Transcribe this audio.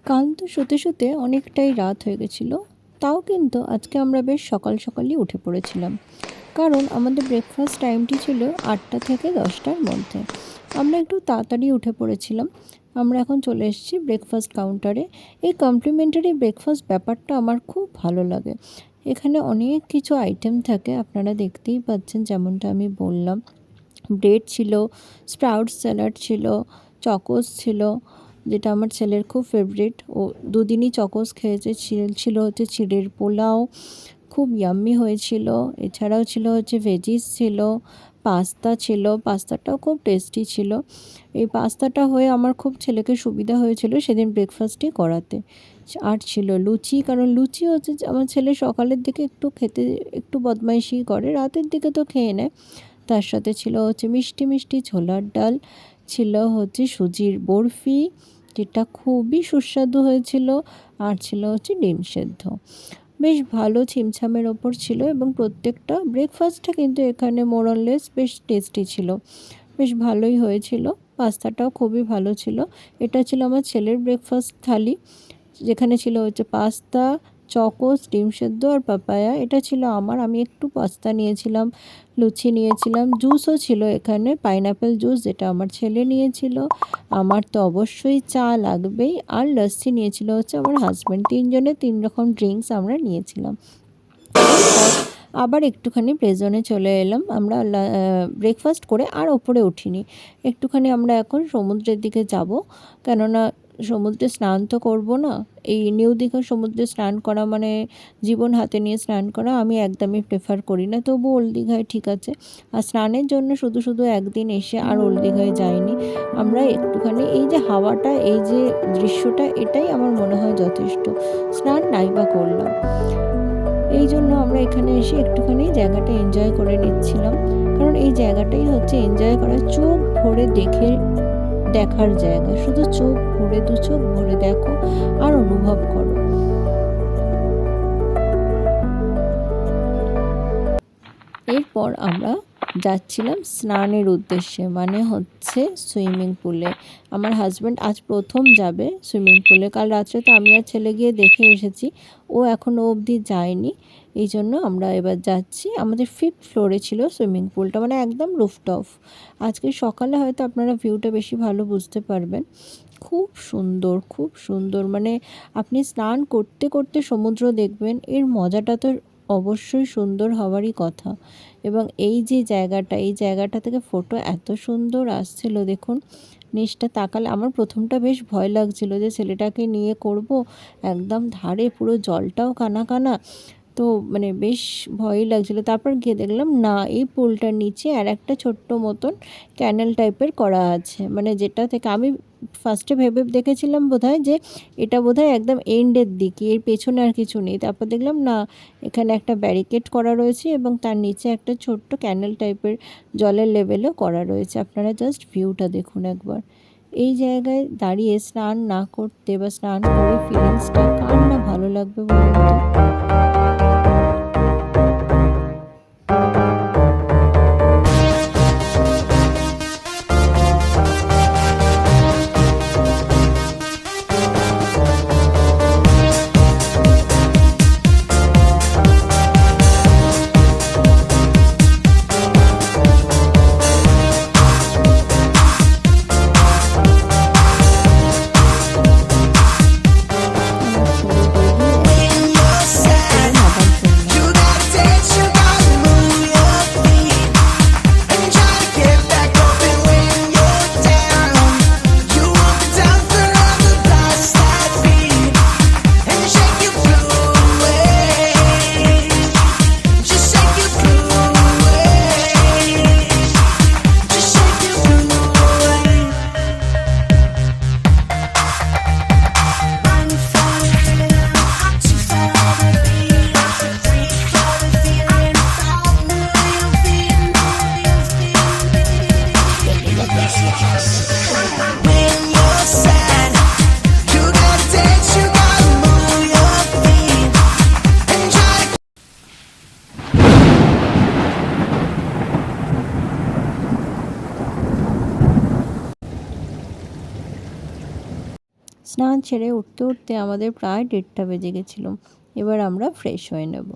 কাল তো শুতে শুতে অনেকটাই রাত হয়ে গেছিল। তাও কিন্তু আজকে আমরা বেশ সকাল সকালই উঠে পড়েছিলাম। কারণ আমাদের ব্রেকফাস্ট টাইমটি ছিল ৮টা থেকে ১০টার মধ্যে। আমরা একটু তাড়াতাড়ি উঠে পড়েছিলাম। আমরা এখন চলে এসেছি ব্রেকফাস্ট কাউন্টারে। এই কমপ্লিমেন্টারি ব্রেকফাস্ট ব্যাপারটা আমার খুব ভালো লাগে। এখানে অনেক কিছু আইটেম থাকে, আপনারা দেখতেই পাচ্ছেন যেমনটা আমি বললাম। ব্রেড ছিল, স্প্রাউট স্যালাড ছিল, চকোস ছিল, যেটা আমার ছেলের খুব ফেভারিট। ও দুদিনই চকোস খেয়েছে। ছিল হচ্ছে চিড়ের পোলাও, খুব ইয়াম্মি হয়েছিল। এছাড়াও ছিল হচ্ছে ভেজিস ছিল, পাস্তা ছিল, পাস্তাটাও খুব টেস্টি ছিল। এই পাস্তাটা হয়ে আমার খুব ছেলেকে সুবিধা হয়েছিল সেদিন ব্রেকফাস্টই করাতে। আর ছিল লুচি, কারণ লুচি হচ্ছে যে আমার ছেলে সকালের দিকে একটু খেতে একটু বদমাইশি করে, রাতের দিকে তো খেয়ে নেয়। তার সাথে ছিল হচ্ছে মিষ্টি মিষ্টি ছোলার ডাল, ছিল হচ্ছে সুজির বরফি, যেটা খুবই সুস্বাদু হয়েছিল। আর ছিল হচ্ছে ডিম সেদ্ধ। বেশ ভালো ছিমছামের ওপর ছিল এবং প্রত্যেকটা ব্রেকফাস্টটা কিন্তু এখানে মোরলেস বেশ টেস্টি ছিল। বেশ ভালোই হয়েছিল। পাস্তাটাও খুবই ভালো ছিল। এটা ছিল আমার ছেলের ব্রেকফাস্ট থালি, যেখানে ছিল হচ্ছে পাস্তা, চকোস, ডিম সেদ্ধ আর পাপায়া। এটা ছিল আমার, আমি একটু পাস্তা নিয়েছিলাম, লুচি নিয়েছিলাম, জুসও ছিল এখানে, পাইনাপেল জুস, যেটা আমার ছেলে নিয়েছিল। আমার তো অবশ্যই চা লাগবেই, আর লস্যি নিয়েছিল হচ্ছে আমার হাজব্যান্ড। তিনজনে 3 রকম ড্রিঙ্কস আমরা নিয়েছিলাম। এরপর আবার একটুখানি প্লেজনে চলে এলাম। আমরা ব্রেকফাস্ট করে আর ওপরে উঠিনি। একটুখানি আমরা এখন সমুদ্রের দিকে যাব, কেননা সমুদ্রে স্নান তো করব না। এই নিউ দীঘার সমুদ্রে স্নান করা মানে জীবন হাতে নিয়ে স্নান করা আমি একদমই প্রেফার করি না। তবু ওল্ড দীঘায় ঠিক আছে। আর স্নানের জন্য শুধু শুধু একদিন এসে আর ওল্ড দীঘায় যাইনি আমরা। একটুখানি এই যে হাওয়াটা, এই যে দৃশ্যটা, এটাই আমার মনে হয় যথেষ্ট। স্নান নাই বা করলাম, এই জন্য আমরা এখানে এসে একটুখানি জায়গাটা এনজয় করে নিচ্ছিলাম। কারণ এই জায়গাটাই হচ্ছে এনজয় করার, চোখ ভরে দেখার জায়গা। শুধু চোখ ভরে, দু চোখ ভরে দেখো আর অনুভব করো। এরপর আমরা যাচ্ছিলাম স্নানের উদ্দেশ্যে, মানে হচ্ছে সুইমিং পুলে। আমার হাজব্যান্ড আজ প্রথম যাবে সুইমিং পুলে। কাল রাত্রে তো আমি আর ছেলে গিয়ে দেখে এসেছি, ও এখনও অবধি যায়নি। এই জন্য আমরা এবার যাচ্ছি। আমাদের 5th ফ্লোরে ছিল সুইমিং পুলটা, মানে একদম রুফটপ। আজকে সকালে হয়তো আপনারা ভিউটা বেশি ভালো বুঝতে পারবেন। খুব সুন্দর, খুব সুন্দর, মানে আপনি স্নান করতে করতে সমুদ্র দেখবেন, এর মজাটা তো অবশ্যই সুন্দর হওয়ারই কথা। এবং এই যে জায়গাটা, এই জায়গাটা থেকে ফটো এত সুন্দর আসছিল, দেখুন নিচটা তাকালে। আমার প্রথমটা বেশ ভয় লাগছিল যে ছেলেটাকে নিয়ে করব, একদম ধারে পুরো জলটাও কানা কানা, তো মানে বেশ ভয়ই লাগছিলো। তারপর গিয়ে দেখলাম না, এই পুলটার নিচে আর একটা ছোট্ট মতন ক্যানেল টাইপের করা আছে, মানে যেটা থেকে আমি ফার্স্টে ভেবে দেখেছিলাম বোধহয় যে এটা বোধহয় একদম এন্ডের দিকে, এর পেছনে আর কিছু নেই। তারপর দেখলাম না, এখানে একটা ব্যারিকেড করা রয়েছে এবং তার নিচে একটা ছোট্ট ক্যানেল টাইপের জলের লেভেলও করা রয়েছে। আপনারা জাস্ট ভিউটা দেখুন একবার। এই জায়গায় দাঁড়িয়ে স্নান না করতে বা স্নান করে ফিলিংসটা কার না ভালো লাগবে বলুন তো। আমার ছেলে ডেইলি 1 করে হাঁটা স্নান ছেড়ে উঠতে উঠতে আমাদের প্রায় 1:30 বেজে গেছিলো। এবার আমরা ফ্রেশ হয়ে নেব।